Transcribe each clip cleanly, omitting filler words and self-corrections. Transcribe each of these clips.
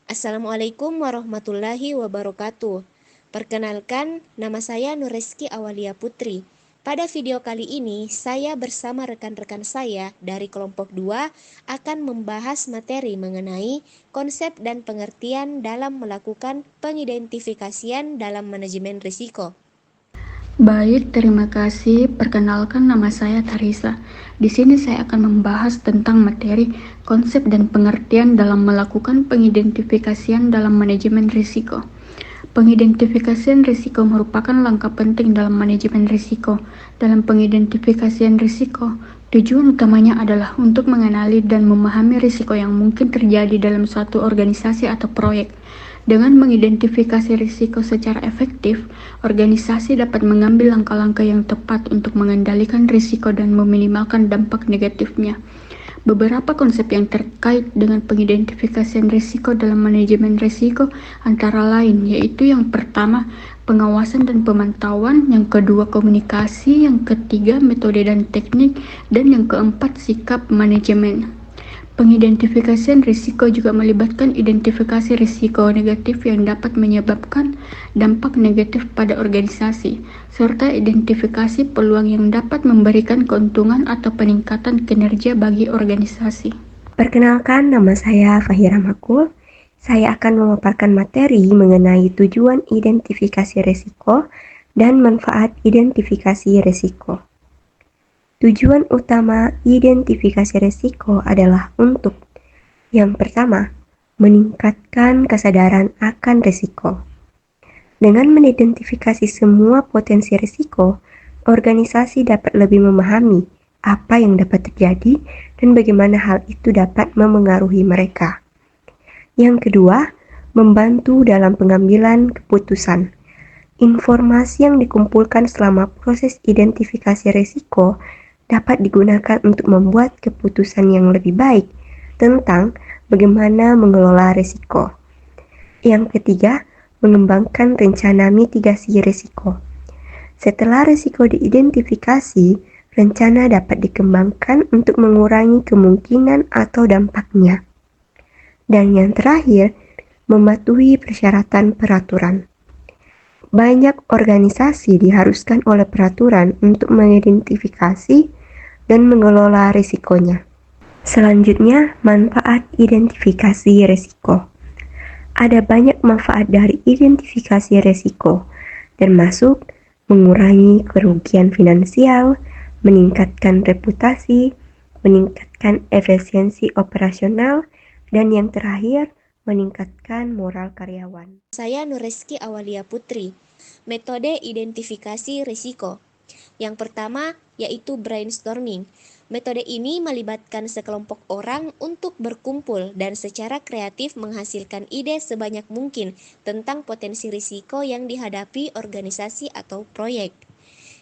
Assalamualaikum warahmatullahi wabarakatuh. Perkenalkan, nama saya Nureski Awalia Putri. Pada video kali ini, saya bersama rekan-rekan saya dari kelompok 2 akan membahas materi mengenai konsep dan pengertian dalam melakukan pengidentifikasian dalam manajemen risiko. Baik, terima kasih. Perkenalkan nama saya Tarisa. Di sini saya akan membahas tentang materi, konsep dan pengertian dalam melakukan pengidentifikasian dalam manajemen risiko. Pengidentifikasian risiko merupakan langkah penting dalam manajemen risiko. Dalam pengidentifikasian risiko, tujuan utamanya adalah untuk mengenali dan memahami risiko yang mungkin terjadi dalam suatu organisasi atau proyek. Dengan mengidentifikasi risiko secara efektif, organisasi dapat mengambil langkah-langkah yang tepat untuk mengendalikan risiko dan meminimalkan dampak negatifnya. Beberapa konsep yang terkait dengan pengidentifikasian risiko dalam manajemen risiko antara lain yaitu yang pertama, pengawasan dan pemantauan, yang kedua komunikasi, yang ketiga metode dan teknik, dan yang keempat sikap manajemen. Pengidentifikasian risiko juga melibatkan identifikasi risiko negatif yang dapat menyebabkan dampak negatif pada organisasi, serta identifikasi peluang yang dapat memberikan keuntungan atau peningkatan kinerja bagi organisasi. Perkenalkan, nama saya Fahira Makul. Saya akan memaparkan materi mengenai tujuan identifikasi risiko dan manfaat identifikasi risiko. Tujuan utama identifikasi risiko adalah untuk yang pertama, meningkatkan kesadaran akan risiko. Dengan mengidentifikasi semua potensi risiko, organisasi dapat lebih memahami apa yang dapat terjadi dan bagaimana hal itu dapat memengaruhi mereka. Yang kedua, membantu dalam pengambilan keputusan. Informasi yang dikumpulkan selama proses identifikasi risiko dapat digunakan untuk membuat keputusan yang lebih baik tentang bagaimana mengelola risiko. Yang ketiga, mengembangkan rencana mitigasi risiko. Setelah risiko diidentifikasi, rencana dapat dikembangkan untuk mengurangi kemungkinan atau dampaknya. Dan yang terakhir, mematuhi persyaratan peraturan. Banyak organisasi diharuskan oleh peraturan untuk mengidentifikasi dan mengelola risikonya. Selanjutnya, manfaat identifikasi risiko. Ada banyak manfaat dari identifikasi risiko, termasuk mengurangi kerugian finansial, meningkatkan reputasi, meningkatkan efisiensi operasional, dan yang terakhir, meningkatkan moral karyawan. Saya Nureski Awalia Putri. Metode identifikasi risiko. Yang pertama yaitu brainstorming. Metode ini melibatkan sekelompok orang untuk berkumpul dan secara kreatif menghasilkan ide sebanyak mungkin tentang potensi risiko yang dihadapi organisasi atau proyek.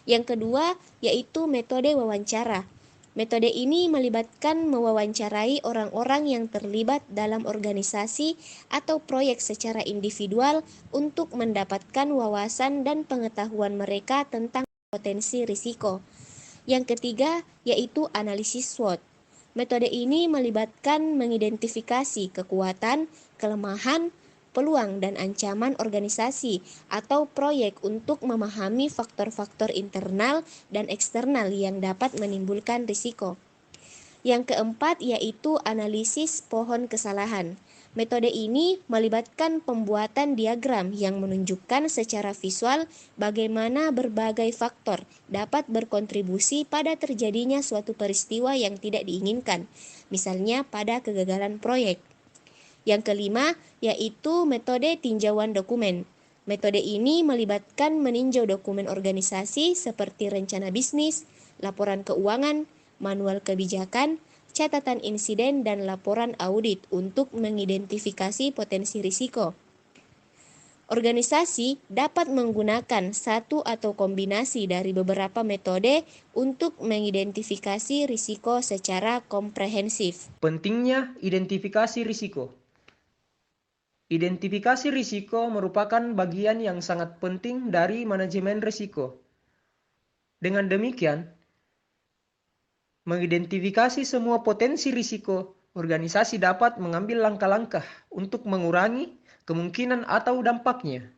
Yang kedua yaitu metode wawancara. Metode ini melibatkan mewawancarai orang-orang yang terlibat dalam organisasi atau proyek secara individual untuk mendapatkan wawasan dan pengetahuan mereka tentang potensi risiko. Yang ketiga yaitu analisis SWOT. Metode ini melibatkan mengidentifikasi kekuatan, kelemahan, peluang dan ancaman organisasi atau proyek untuk memahami faktor-faktor internal dan eksternal yang dapat menimbulkan risiko. Yang keempat yaitu analisis pohon kesalahan. Metode ini melibatkan pembuatan diagram yang menunjukkan secara visual bagaimana berbagai faktor dapat berkontribusi pada terjadinya suatu peristiwa yang tidak diinginkan, misalnya pada kegagalan proyek. Yang kelima yaitu metode tinjauan dokumen. Metode ini melibatkan meninjau dokumen organisasi seperti rencana bisnis, laporan keuangan, manual kebijakan, catatan insiden, dan laporan audit untuk mengidentifikasi potensi risiko. Organisasi dapat menggunakan satu atau kombinasi dari beberapa metode untuk mengidentifikasi risiko secara komprehensif. Pentingnya identifikasi risiko. Identifikasi risiko merupakan bagian yang sangat penting dari manajemen risiko. Dengan demikian, mengidentifikasi semua potensi risiko organisasi dapat mengambil langkah-langkah untuk mengurangi kemungkinan atau dampaknya.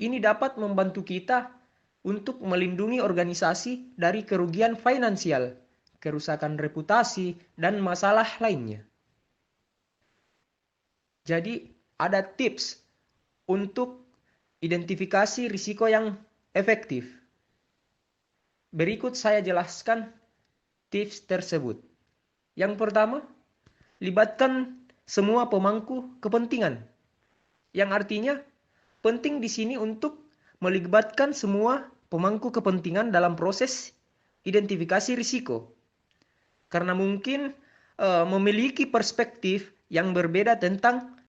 Ini dapat membantu kita untuk melindungi organisasi dari kerugian finansial, kerusakan reputasi, dan masalah lainnya. Jadi, ada tips untuk identifikasi risiko yang efektif. Berikut saya jelaskan tips tersebut. Yang pertama, libatkan semua pemangku kepentingan. Yang artinya, penting di sini untuk melibatkan semua pemangku kepentingan dalam proses identifikasi risiko. Karena mungkin memiliki perspektif yang berbeda tentang